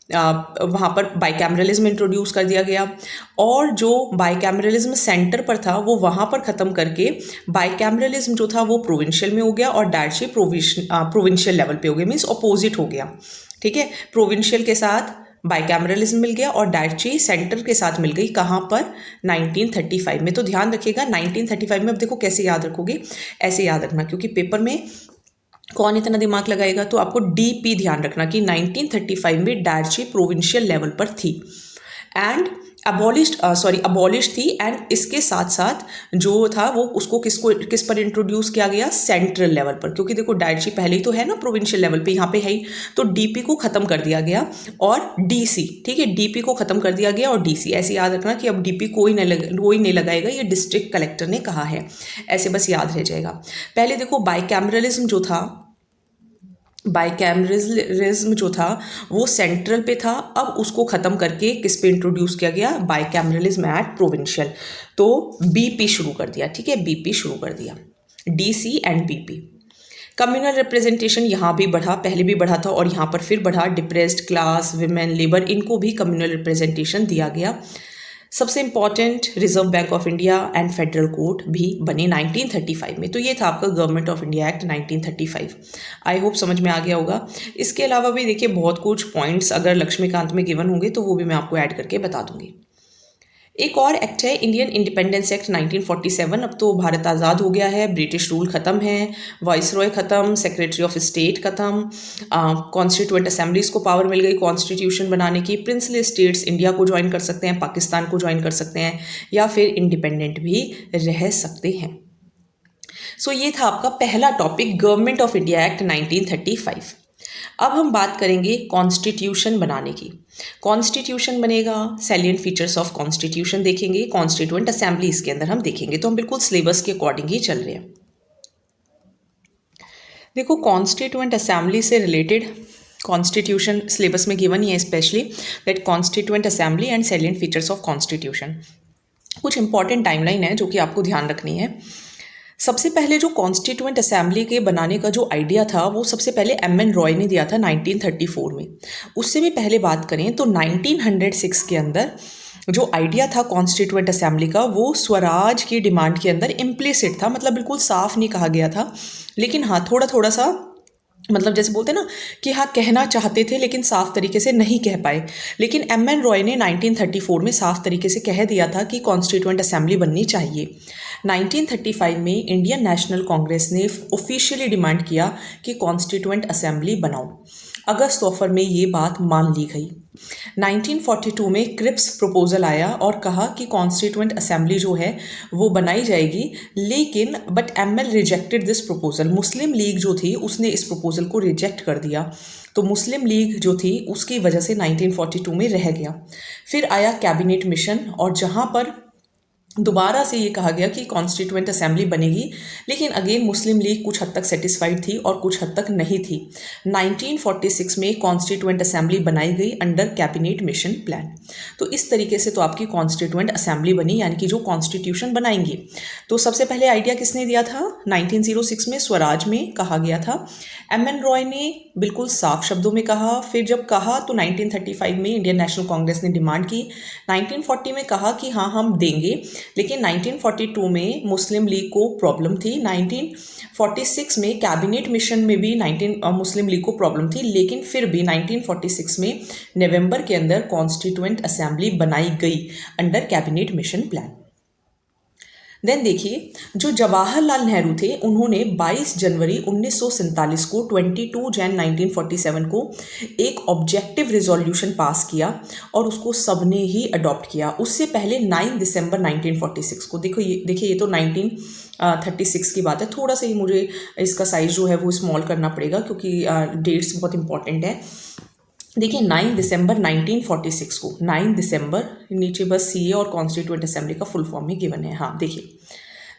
वहाँ पर बाइकैमरलिज्म इंट्रोड्यूस कर दिया गया, और जो बाइकैमरलिज्म सेंटर पर था वो वहाँ पर ख़त्म करके बाइकैमरलिज्म जो था वो प्रोविंशियल में हो गया और डायरेक्टरी प्रोविंशियल लेवल पे हो गया, मीन्स अपोजिट हो गया। ठीक है, प्रोविंशियल के साथ बाइकैमरलिज्म मिल गया और डायरेक्टरी सेंटर के साथ मिल गई। कहाँ पर? 1935 में। तो ध्यान रखिएगा 1935 में। अब देखो कैसे याद रखोगे, ऐसे याद रखना, क्योंकि पेपर में कौन इतना दिमाग लगाएगा, तो आपको डीपी ध्यान रखना कि 1935 में डायरेक्टरी प्रोविंशियल लेवल पर थी एंड अबॉलिश थी, एंड इसके साथ साथ जो था वो उसको किस पर इंट्रोड्यूस किया गया? सेंट्रल लेवल पर, क्योंकि देखो डायरेक्टरी पहले ही तो है ना प्रोविंशियल लेवल पे, यहाँ पे है ही, तो डीपी को ख़त्म कर दिया गया और डीसी, ठीक है, डीपी को ख़त्म कर दिया गया और डीसी। ऐसे याद रखना कि अब डीपी कोई नहीं लगाएगा, ये डिस्ट्रिक्ट कलेक्टर ने कहा है, ऐसे बस याद रह जाएगा। पहले देखो बाइकैमरलिज्म जो था वो सेंट्रल पे था, अब उसको ख़त्म करके किस पे इंट्रोड्यूस किया गया? Bicameralism at provincial. तो बीपी शुरू कर दिया, ठीक है, बीपी शुरू कर दिया, DC and BP. Communal representation यहाँ भी बढ़ा, पहले भी बढ़ा था और यहाँ पर फिर बढ़ा। डिप्रेस्ड क्लास, विमेन, लेबर, इनको भी कम्युनल रिप्रेजेंटेशन दिया गया। सबसे important, reserve bank of India and federal court भी बने 1935 में। तो ये था आपका government of India act 1935। I hope समझ में आ गया होगा। इसके अलावा भी देखिए बहुत कुछ पॉइंट्स अगर लक्ष्मीकांत में गिवन होंगे तो वो भी मैं आपको ऐड करके बता दूंगी। एक और एक्ट है इंडियन इंडिपेंडेंस एक्ट 1947। अब तो भारत आज़ाद हो गया है, ब्रिटिश रूल ख़त्म है, वाइसरॉय ख़त्म, सेक्रेटरी ऑफ स्टेट ख़त्म, कॉन्स्टिट्यूएंट असेंबलीज को पावर मिल गई कॉन्स्टिट्यूशन बनाने की। प्रिंसली स्टेट्स इंडिया को ज्वाइन कर सकते हैं, पाकिस्तान को ज्वाइन कर सकते हैं, या फिर इंडिपेंडेंट भी रह सकते हैं। सो ये था आपका पहला topic, government of India act 1935। अब हम बात करेंगे कॉन्स्टिट्यूशन बनाने की। कॉन्स्टिट्यूशन बनेगा, सैलिएंट फीचर्स ऑफ कॉन्स्टिट्यूशन देखेंगे, कॉन्स्टिट्यूएंट असेंबली इसके अंदर हम देखेंगे। तो हम बिल्कुल सिलेबस के अकॉर्डिंग ही चल रहे हैं। देखो, कॉन्स्टिट्यूएंट असेंबली से रिलेटेड कॉन्स्टिट्यूशन सिलेबस में गिवन ही है, specially that constituent assembly and salient features of constitution. कुछ इंपॉर्टेंट टाइमलाइन है जो कि आपको ध्यान रखनी है। सबसे पहले जो कॉन्स्टिट्यूएंट असेंबली के बनाने का जो आइडिया था वो सबसे पहले एम.एन. रॉय ने दिया था 1934 में। उससे भी पहले बात करें तो 1906 के अंदर जो आइडिया था कॉन्स्टिट्यूएंट असेंबली का वो स्वराज की डिमांड के अंदर इम्प्लिसिट था, मतलब बिल्कुल साफ नहीं कहा गया था, लेकिन हाँ थोड़ा थोड़ा सा, मतलब जैसे बोलते हैं ना कि हाँ कहना चाहते थे लेकिन साफ तरीके से नहीं कह पाए। लेकिन एम.एन. रॉय ने 1934 में साफ तरीके से कह दिया था कि कॉन्स्टिट्यूएंट असेंबली बननी चाहिए। 1935 में इंडियन नेशनल कांग्रेस ने ऑफिशियली डिमांड किया कि कॉन्स्टिट्यूएंट असेंबली बनाओ। अगस्त ऑफर में ये बात मान ली गई। 1942 में क्रिप्स प्रपोजल आया और कहा कि कॉन्स्टिट्यूएंट असेंबली जो है वो बनाई जाएगी, लेकिन but M L. Rejected this proposal. Muslim league जो थी उसने इस प्रपोजल को रिजेक्ट कर दिया, तो मुस्लिम लीग जो थी उसकी वजह से 1942 में रह गया। फिर आया कैबिनेट मिशन, और जहाँ पर दोबारा से ये कहा गया कि कॉन्स्टिट्यूएंट असेंबली बनेगी, लेकिन अगेन मुस्लिम लीग कुछ हद तक सेटिस्फाइड थी और कुछ हद तक नहीं थी। 1946 में कॉन्स्टिट्यूएंट असेंबली बनाई गई अंडर कैबिनेट मिशन प्लान। तो इस तरीके से तो आपकी कॉन्स्टिट्यूएंट असेंबली बनी, यानी कि जो कॉन्स्टिट्यूशन बनाएंगे। तो सबसे पहले आइडिया किसने दिया था? 1906 में स्वराज में कहा गया था। एम.एन. रॉय ने बिल्कुल साफ शब्दों में कहा। फिर जब कहा तो 1935 में इंडियन नेशनल कांग्रेस ने डिमांड की। 1940 में कहा कि हाँ हम देंगे, लेकिन 1942 में मुस्लिम लीग को प्रॉब्लम थी। 1946 में कैबिनेट मिशन में भी मुस्लिम लीग को प्रॉब्लम थी, लेकिन फिर भी 1946 में नवंबर के अंदर कॉन्स्टिट्यूएंट असेंबली बनाई गई under cabinet mission plan. Then देखिए, जो जवाहरलाल नेहरू थे उन्होंने 22 जनवरी 1947 को 22 जैन 1947 को एक ऑब्जेक्टिव रिजोल्यूशन पास किया और उसको सबने ही अडॉप्ट किया। उससे पहले 9 दिसंबर 1946 को, देखिए ये तो 1936 की बात है। थोड़ा सा ही मुझे इसका साइज जो है वो स्मॉल करना पड़ेगा क्योंकि डेट्स बहुत इंपॉर्टेंट है। देखिए 9 दिसंबर 1946 को, 9 दिसंबर, नीचे बस सीए और कॉन्स्टिट्यूएंट असेंबली का फुल फॉर्म ही गिवन है। हाँ देखिए,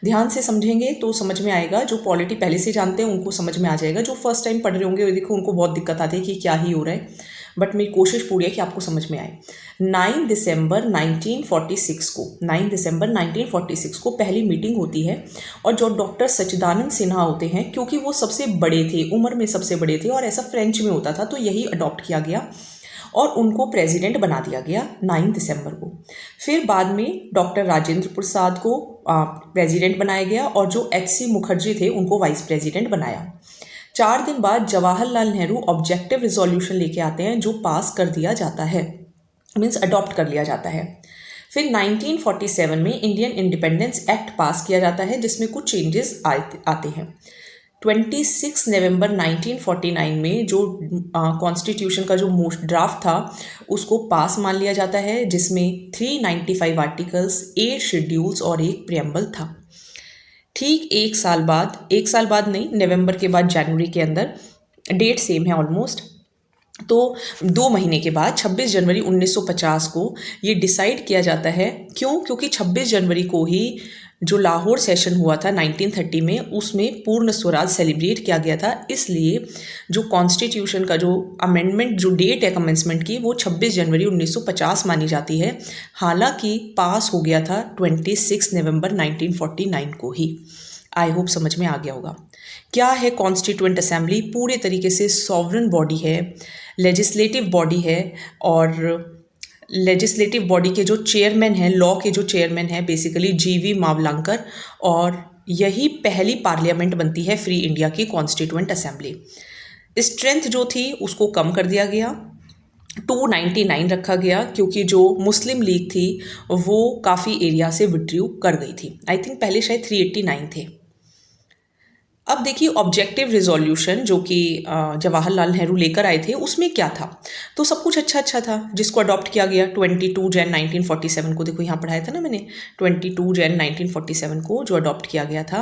ध्यान से समझेंगे तो समझ में आएगा। जो पॉलिटी पहले से जानते हैं उनको समझ में आ जाएगा, जो फर्स्ट टाइम पढ़ रहे होंगे देखो उनको बहुत दिक्कत आती है कि क्या ही हो रहा है, बट मेरी कोशिश पूरी है कि आपको समझ में आए। 9 दिसंबर 1946 को, 9 दिसंबर 1946 को पहली मीटिंग होती है, और जो डॉक्टर सच्चिदानंद सिन्हा होते हैं, क्योंकि वो सबसे बड़े थे, उम्र में सबसे बड़े थे और ऐसा फ्रेंच में होता था, तो यही अडॉप्ट किया गया और उनको प्रेसिडेंट बना दिया गया 9 दिसंबर को। फिर बाद में डॉक्टर राजेंद्र प्रसाद को प्रेसिडेंट बनाया गया और जो एच.सी. मुखर्जी थे उनको वाइस प्रेसिडेंट बनाया। 4 दिन बाद जवाहरलाल नेहरू ऑब्जेक्टिव रिजोल्यूशन लेके आते हैं जो पास कर दिया जाता है, मीन्स अडॉप्ट कर लिया जाता है। फिर 1947 में इंडियन इंडिपेंडेंस एक्ट पास किया जाता है जिसमें कुछ चेंजेस आते हैं। 26 नवंबर 1949 में जो कॉन्स्टिट्यूशन का जो ड्राफ्ट था उसको पास मान लिया जाता है, जिसमें 395 आर्टिकल्स, 8 शेड्यूल्स और एक प्रियम्बल था। ठीक एक साल बाद नहीं, नवंबर के बाद जनवरी के अंदर, डेट सेम है ऑलमोस्ट, तो 2 महीने के बाद 26 जनवरी 1950 को ये डिसाइड किया जाता है। क्योंकि 26 जनवरी को ही जो लाहौर सेशन हुआ था 1930 में, उसमें पूर्ण स्वराज सेलिब्रेट किया गया था, इसलिए जो कॉन्स्टिट्यूशन का जो अमेंडमेंट, जो डेट है कमेंसमेंट की, वो 26 जनवरी 1950 मानी जाती है। हालांकि पास हो गया था 26 नवंबर 1949 को ही। आई होप समझ में आ गया होगा। क्या है कॉन्स्टिट्यूएंट असेंबली? पूरे तरीके से सॉवरन बॉडी है, लेजिस्लेटिव बॉडी है, और लेजिस्लेटिव बॉडी के जो चेयरमैन हैं, लॉ के जो चेयरमैन हैं बेसिकली जी.वी. मावलंकर, और यही पहली पार्लियामेंट बनती है फ्री इंडिया की, कॉन्स्टिट्यूएंट असेंबली। स्ट्रेंथ जो थी उसको कम कर दिया गया, 299 रखा गया, क्योंकि जो मुस्लिम लीग थी वो काफ़ी एरिया से विड्रू कर गई थी। आई थिंक पहले शायद 389 थे। अब देखिए ऑब्जेक्टिव रिजोल्यूशन जो कि जवाहरलाल नेहरू लेकर आए थे उसमें क्या था, तो सब कुछ अच्छा था जिसको अडॉप्ट किया गया 22 जैन 1947 को। देखो यहाँ पढ़ाया था ना मैंने, 22 जैन 1947 को जो अडॉप्ट किया गया था।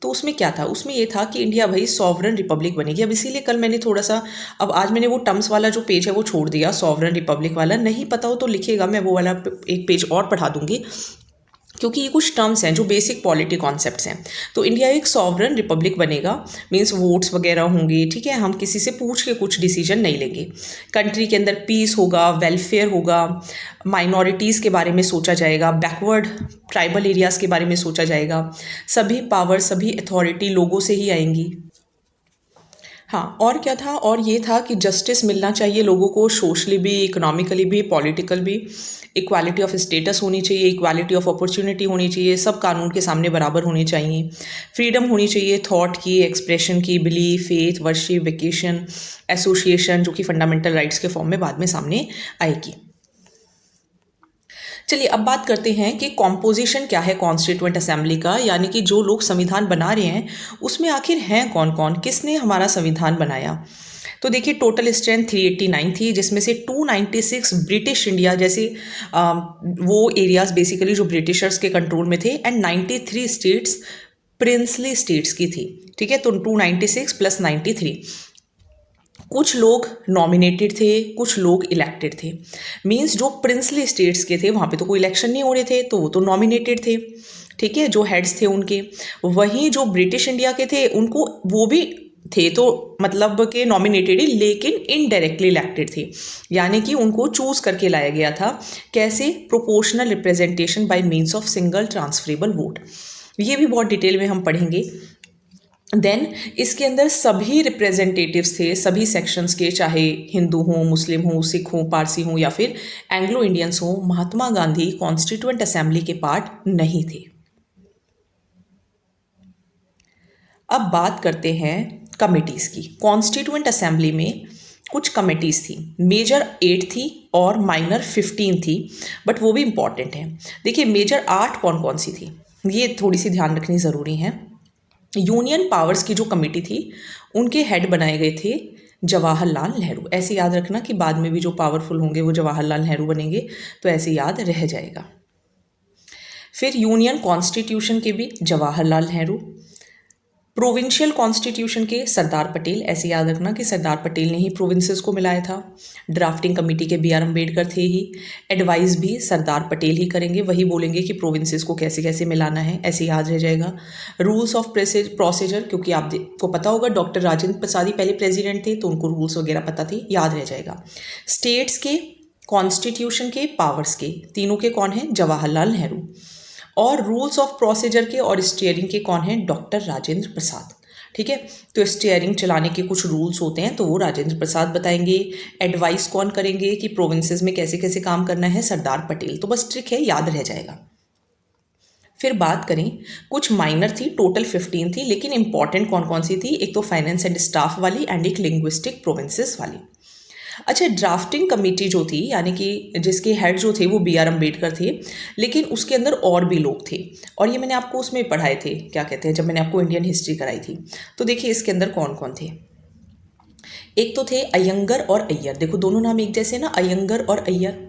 तो उसमें क्या था, उसमें ये था कि इंडिया भाई सॉवरन रिपब्लिक बनेगी। अब इसीलिए कल मैंने थोड़ा सा, अब आज मैंने वो टर्म्स वाला जो पेज है वो छोड़ दिया, सॉवरन रिपब्लिक वाला। नहीं पता हो तो लिखिएगा, मैं वो वाला एक पेज और पढ़ा दूंगी, क्योंकि ये कुछ टर्म्स हैं जो बेसिक पॉलिटी कॉन्सेप्ट्स हैं। तो इंडिया एक सॉवरन रिपब्लिक बनेगा, मींस वोट्स वगैरह होंगे, ठीक है, हम किसी से पूछ के कुछ डिसीजन नहीं लेंगे। कंट्री के अंदर पीस होगा, वेलफेयर होगा, माइनॉरिटीज़ के बारे में सोचा जाएगा, बैकवर्ड ट्राइबल एरियाज़ के बारे में सोचा जाएगा। सभी पावर, सभी अथॉरिटी लोगों से ही आएंगी। हाँ, और क्या था, और ये था कि जस्टिस मिलना चाहिए लोगों को, सोशली भी, इकोनॉमिकली भी, पॉलिटिकल भी। इक्वालिटी ऑफ स्टेटस होनी चाहिए, इक्वालिटी ऑफ अपॉर्चुनिटी होनी चाहिए, सब कानून के सामने बराबर होने चाहिए। फ्रीडम होनी चाहिए थॉट की, एक्सप्रेशन की, belief, faith, worship, vacation, association, जो कि फंडामेंटल राइट्स के फॉर्म में बाद में सामने आएगी। चलिए अब बात करते हैं कि कॉम्पोजिशन क्या है कॉन्स्टिट्यूएंट असेंबली का, यानी कि जो लोग संविधान बना रहे हैं उसमें आखिर हैं कौन कौन, किसने हमारा संविधान बनाया। तो देखिए टोटल स्ट्रेंथ 389 थी, जिसमें से 296 ब्रिटिश इंडिया जैसे वो एरियाज बेसिकली जो ब्रिटिशर्स के कंट्रोल में थे, एंड 93 स्टेट्स प्रिंसली स्टेट्स की थी। ठीक है, तो 296 प्लस 93, कुछ लोग नॉमिनेटेड थे, कुछ लोग इलेक्टेड थे। मींस जो प्रिंसली स्टेट्स के थे वहाँ पे तो कोई इलेक्शन नहीं हो रहे थे, तो वो तो नॉमिनेटेड थे, ठीक है, जो हेड्स थे उनके। वहीं जो ब्रिटिश इंडिया के थे उनको, वो भी थे तो मतलब के नॉमिनेटेड ही, लेकिन इनडायरेक्टली इलेक्टेड थे, यानी कि उनको चूज करके लाया गया था। कैसे? Proportional representation bye means of single transferable vote. ये भी बहुत डिटेल में हम पढ़ेंगे। देन इसके अंदर सभी रिप्रेजेंटेटिव्स थे, सभी सेक्शंस के, चाहे हिंदू हों, मुस्लिम हों, सिख हों, पारसी हों या फिर एंग्लो इंडियंस हों। महात्मा गांधी कॉन्स्टिट्यूएंट असेंबली के पार्ट नहीं थे। अब बात करते हैं कमिटीज़ की। कॉन्स्टिट्यूएंट असेंबली में कुछ कमिटीज़ थी, मेजर 8 थी और माइनर 15 थी, बट वो भी इंपॉर्टेंट है। देखिए मेजर 8 कौन कौन सी थी, ये थोड़ी सी ध्यान रखनी ज़रूरी है। यूनियन पावर्स की जो कमेटी थी उनके हेड बनाए गए थे जवाहरलाल नेहरू। ऐसे याद रखना कि बाद में भी जो पावरफुल होंगे वो जवाहरलाल नेहरू बनेंगे, तो ऐसे याद रह जाएगा। फिर यूनियन कॉन्स्टिट्यूशन के भी जवाहरलाल नेहरू, प्रोविंशियल कॉन्स्टिट्यूशन के सरदार पटेल। ऐसे याद रखना कि सरदार पटेल ने ही प्रोविंसेस को मिलाया था। ड्राफ्टिंग कमेटी के BR अम्बेडकर थे ही। एडवाइस भी सरदार पटेल ही करेंगे, वही बोलेंगे कि प्रोविंसेस को कैसे कैसे मिलाना है, ऐसे याद रह जाएगा। रूल्स ऑफ प्रोसीजर, क्योंकि आपको पता होगा डॉक्टर राजेंद्र प्रसाद ही पहले प्रेसिडेंट थे, तो उनको रूल्स वगैरह पता थे, याद रह जाएगा। स्टेट्स के, कॉन्स्टिट्यूशन के, पावर्स के, तीनों के कौन हैं? जवाहरलाल नेहरू। और रूल्स ऑफ प्रोसीजर के और स्टीयरिंग के कौन हैं? डॉक्टर राजेंद्र प्रसाद। ठीक है, तो स्टीयरिंग चलाने के कुछ रूल्स होते हैं तो वो राजेंद्र प्रसाद बताएंगे। एडवाइस कौन करेंगे कि प्रोविंसेस में कैसे कैसे काम करना है? सरदार पटेल। तो बस ट्रिक है, याद रह जाएगा। फिर बात करें, कुछ माइनर थी, टोटल 15 थी, लेकिन इंपॉर्टेंट कौन कौन सी थी? एक तो फाइनेंस एंड स्टाफ वाली एंड एक लिंग्विस्टिक प्रोविंसेस वाली। अच्छा, ड्राफ्टिंग कमेटी जो थी, यानी कि जिसके हेड जो थे वो BR अम्बेडकर थे, लेकिन उसके अंदर और भी लोग थे, और ये मैंने आपको उसमें पढ़ाए थे, क्या कहते हैं, जब मैंने आपको इंडियन हिस्ट्री कराई थी। तो देखिए इसके अंदर कौन कौन थे। एक तो थे अयंगर और अय्यर। देखो दोनों नाम एक जैसे ना, अयंगर और अय्यर।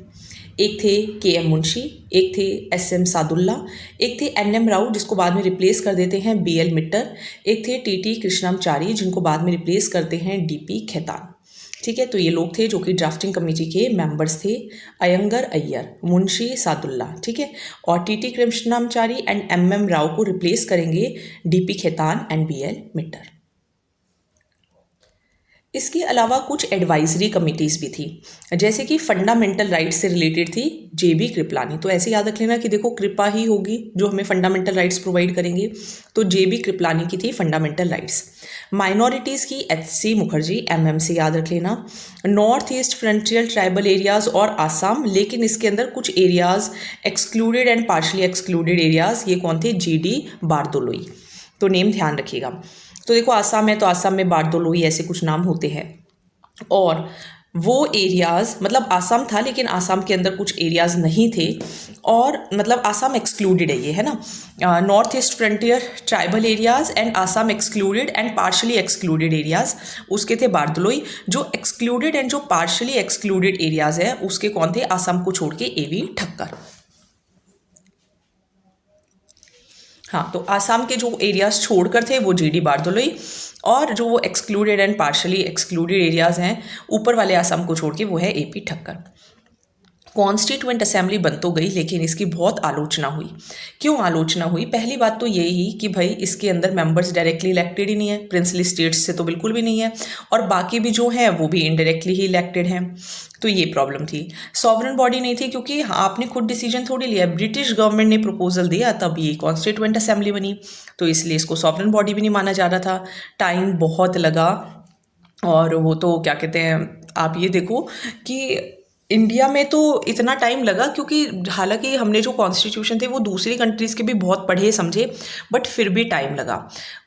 एक थे KM मुंशी, एक थे SM सादुल्ला, एक थे NM राव जिसको बाद में रिप्लेस कर देते हैं BL मिट्टर, एक थे TT कृष्णामचारी जिनको बाद में रिप्लेस करते हैं DP खेतान। ठीक है, तो ये लोग थे जो कि ड्राफ्टिंग कमेटी के मेंबर्स थे, अयंगर, अय्यर, मुंशी, सादुल्ला। ठीक है, और TT Krishnamachari and MM Rao को रिप्लेस करेंगे DP खेतान एंड BL मिट्टर। इसके अलावा कुछ एडवाइजरी कमिटीज़ भी थी, जैसे कि फंडामेंटल राइट्स से रिलेटेड थी JB कृपलानी। तो ऐसे याद रख लेना कि देखो कृपा ही होगी जो हमें फंडामेंटल राइट्स प्रोवाइड करेंगे, तो JB कृपलानी की थी फंडामेंटल राइट्स। माइनॉरिटीज़ की HC मुखर्जी, MM से याद रख लेना। North east frontier tribal areas और आसाम, लेकिन इसके अंदर कुछ areas excluded and partially excluded areas, ये कौन थे? GD बारदोलोई। तो नेम ध्यान रखिएगा। तो देखो आसाम है तो आसाम में बारदोलोई, ऐसे कुछ नाम होते हैं। और वो एरियाज़, मतलब आसाम था लेकिन आसाम के अंदर कुछ एरियाज़ नहीं थे, और मतलब आसाम एक्सक्लूडेड है ये, है ना। North east frontier tribal areas and Assam excluded and partially excluded areas, उसके थे बारदोलोई। जो एक्सक्लूडेड एंड जो पार्शली एक्सक्लूडेड एरियाज़ है उसके कौन थे? आसाम को छोड़ के AV ठक्कर। हाँ, तो आसाम के जो एरियाज छोड़कर थे वो जीडी बारदोलोई, और जो वो excluded and partially excluded areas हैं ऊपर वाले आसाम को छोड़ के वो है एपी ठक्कर। कॉन्स्टिट्यूएंट असेंबली बन तो गई, लेकिन इसकी बहुत आलोचना हुई। क्यों आलोचना हुई? पहली बात तो ये ही कि भाई इसके अंदर मेंबर्स डायरेक्टली इलेक्टेड ही नहीं है, प्रिंसली स्टेट्स से तो बिल्कुल भी नहीं है, और बाकी भी जो हैं वो भी इनडायरेक्टली ही इलेक्टेड हैं, तो ये प्रॉब्लम थी। सॉवरन बॉडी नहीं थी, क्योंकि आपने खुद डिसीजन थोड़ी लिया, ब्रिटिश गवर्नमेंट ने प्रपोजल दिया तब ये कॉन्स्टिट्यूएंट असेंबली बनी, तो इसलिए इसको सॉवरन बॉडी भी नहीं माना जा रहा था। टाइम बहुत लगा, और वो तो क्या कहते हैं, आप ये देखो कि इंडिया में तो इतना टाइम लगा, क्योंकि हालांकि हमने जो कॉन्स्टिट्यूशन थे वो दूसरी कंट्रीज़ के भी बहुत पढ़े समझे, बट फिर भी टाइम लगा।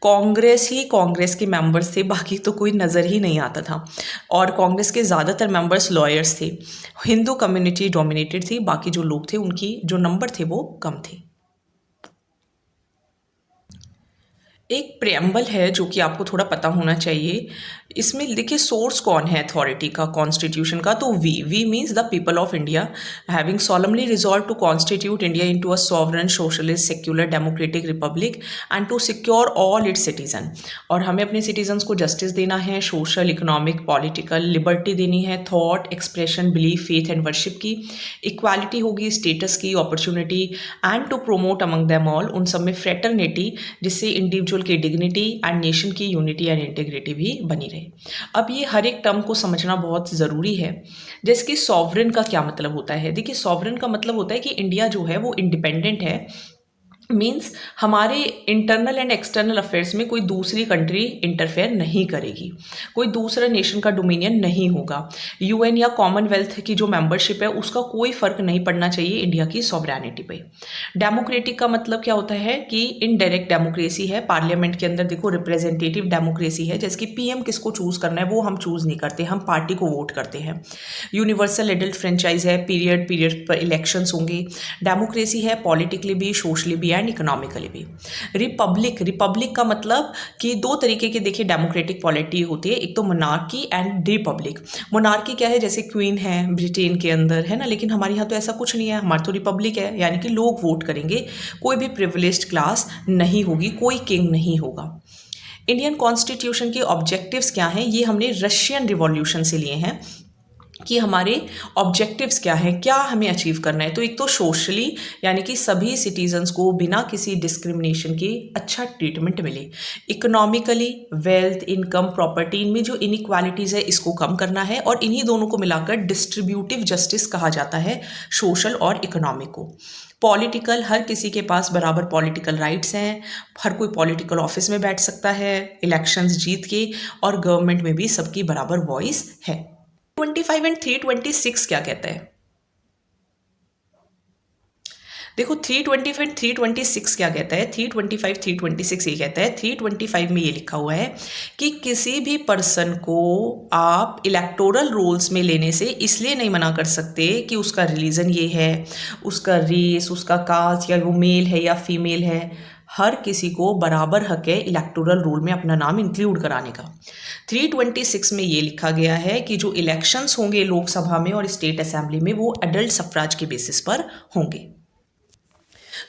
कांग्रेस के मेंबर्स थे, बाकी तो कोई नज़र ही नहीं आता था, और कांग्रेस के ज़्यादातर मेंबर्स लॉयर्स थे। हिंदू कम्युनिटी डोमिनेटेड थी, बाकी जो लोग थे उनकी जो नंबर थे वो कम थे। एक प्रेम्बल है जो कि आपको थोड़ा पता होना चाहिए। इसमें देखिए सोर्स कौन है अथॉरिटी का, कॉन्स्टिट्यूशन का, तो we means the people of India having solemnly resolve to constitute India into a sovereign socialist secular democratic republic and to secure all its citizen. और हमें अपने सिटीजन्स को जस्टिस देना है, सोशल इकोनॉमिक पॉलिटिकल लिबर्टी देनी है, thought expression belief faith and worship की equality होगी, स्टेटस की opportunity, and to promote among them all, उन सब में फ्रेटर्निटी, जिससे इंडिविजुअल की डिग्निटी एंड नेशन की यूनिटी एंड इंटीग्रिटी भी बनी रहे। अब ये हर एक टर्म को समझना बहुत ज़रूरी है। जैसे कि सॉवरेन का क्या मतलब होता है? देखिए सॉवरेन का मतलब होता है कि इंडिया जो है वो इंडिपेंडेंट है, मीन्स हमारे इंटरनल एंड एक्सटर्नल अफेयर्स में कोई दूसरी कंट्री इंटरफेयर नहीं करेगी, कोई दूसरा नेशन का डोमिनियन नहीं होगा। यूएन या कॉमनवेल्थ की जो मेंबरशिप है उसका कोई फ़र्क नहीं पड़ना चाहिए इंडिया की सॉवरेनिटी पे। डेमोक्रेटिक का मतलब क्या होता है कि इनडायरेक्ट डेमोक्रेसी है, पार्लियामेंट के अंदर देखो रिप्रेजेंटेटिव डेमोक्रेसी है, जैसे कि पीएम किसको चूज़ करना है वो हम चूज़ नहीं करते, हम पार्टी को वोट करते हैं। यूनिवर्सल एडल्ट फ्रेंचाइज है, पीरियड पर इलेक्शंस होंगे। डेमोक्रेसी है पॉलिटिकली भी, सोशली भी एंड इकोनॉमिकली भी। रिपब्लिक का मतलब कि दो तरीके के देखिए डेमोक्रेटिक पॉलिटी होती है, एक तो मोनार्की एंड रिपब्लिक। मोनार्की क्या है? जैसे क्वीन है ब्रिटेन के अंदर, है ना, लेकिन हमारे यहाँ तो ऐसा कुछ नहीं है, हमारी तो रिपब्लिक है, यानी कि लोग वोट करेंगे, कोई भी प्रिविलेज्ड क्लास नहीं होगी, कोई किंग नहीं होगा। इंडियन कॉन्स्टिट्यूशन के ऑब्जेक्टिव्स क्या हैं? ये हमने रशियन रिवॉल्यूशन से लिए हैं कि हमारे ऑब्जेक्टिव्स क्या हैं, क्या हमें अचीव करना है। तो एक तो सोशली, यानी कि सभी सिटीजन्स को बिना किसी डिस्क्रिमिनेशन के अच्छा ट्रीटमेंट मिले। इकोनॉमिकली, वेल्थ, इनकम, प्रॉपर्टी, इनमें जो इनइक्वालिटीज़ है इसको कम करना है, और इन्हीं दोनों को मिलाकर डिस्ट्रीब्यूटिव जस्टिस कहा जाता है, सोशल और इकोनॉमिक को। पॉलिटिकल, हर किसी के पास बराबर पॉलिटिकल राइट्स हैं, हर कोई पॉलिटिकल ऑफिस में बैठ सकता है इलेक्शंस जीत के, और गवर्नमेंट में भी सबकी बराबर वॉइस है। 25 एंड 326 क्या कहता है? देखो 325 एंड 326 क्या कहता है? 325 326 ये कहता है, 325 में ये लिखा हुआ है कि किसी भी पर्सन को आप इलेक्टोरल रोल्स में लेने से इसलिए नहीं मना कर सकते कि उसका रिलीजन ये है, उसका रेस, उसका कास्ट, या वो मेल है या फीमेल है। हर किसी को बराबर हक है इलेक्टोरल रोल में अपना नाम इंक्लूड कराने का। 326 में ये लिखा गया है कि जो इलेक्शंस होंगे लोकसभा में और स्टेट असेंबली में वो एडल्ट सफराज के बेसिस पर होंगे।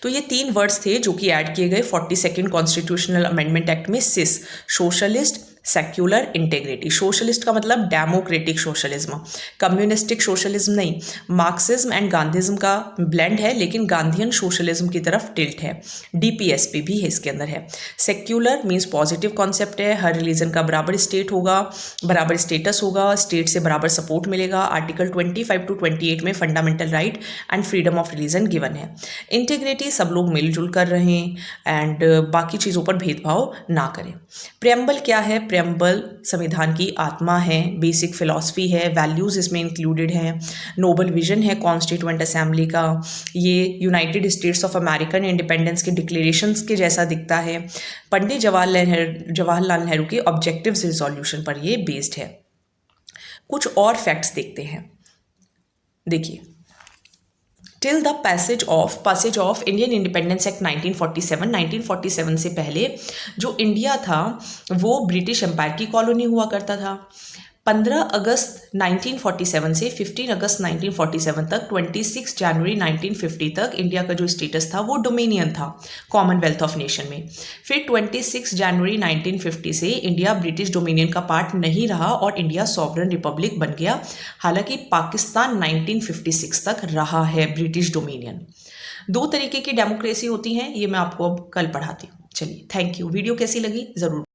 तो ये 3 वर्ड्स थे जो कि ऐड किए गए 42nd कॉन्स्टिट्यूशनल अमेंडमेंट एक्ट में, सिस, सोशलिस्ट, सेक्युलर, इंटेग्रिटी। सोशलिस्ट का मतलब डेमोक्रेटिक सोशलिज्म, कम्युनिस्टिक सोशलिज्म नहीं। मार्क्सिज्म एंड गांधीज्म का ब्लेंड है, लेकिन गांधीयन सोशलिज्म की तरफ टिल्ट है। डीपीएसपी भी है इसके अंदर है। सेक्युलर मीन्स पॉजिटिव कॉन्सेप्ट है, हर रिलीजन का बराबर स्टेट होगा, बराबर स्टेटस होगा, स्टेट से बराबर सपोर्ट मिलेगा। आर्टिकल 25 to 28 में fundamental right and freedom of religion given है। इंटीग्रिटी, सब लोग मिलजुल कर रहें एंड बाकी चीज़ों पर भेदभाव ना करें। प्रेम्बल क्या है? प्रेम्बल संविधान की आत्मा है, बेसिक फिलॉसफी है, वैल्यूज़ इसमें इंक्लूडेड हैं, नोबल विजन है कॉन्स्टिट्यूएंट असेंबली का। ये United states of American independence के डिक्लेरेशंस के जैसा दिखता है। पंडित जवाहरलाल नेहरू के ऑब्जेक्टिव्स रिजोल्यूशन पर ये बेस्ड है। कुछ और फैक्ट्स देखते हैं। देखिए, till the passage of Indian independence act 1947 से पहले जो इंडिया था वो ब्रिटिश एम्पायर की कॉलोनी हुआ करता था। 15 अगस्त 1947 से 15 अगस्त 1947 तक 26 जनवरी 1950 तक इंडिया का जो स्टेटस था वो डोमिनियन था कॉमनवेल्थ ऑफ नेशन में। फिर 26 जनवरी 1950 से इंडिया ब्रिटिश डोमिनियन का पार्ट नहीं रहा और इंडिया सॉवरन रिपब्लिक बन गया। हालांकि पाकिस्तान 1956 तक रहा है ब्रिटिश डोमिनियन। दो तरीके की डेमोक्रेसी होती हैं, ये मैं आपको अब कल पढ़ाती हूँ। चलिए, थैंक यू। वीडियो कैसी लगी ज़रूर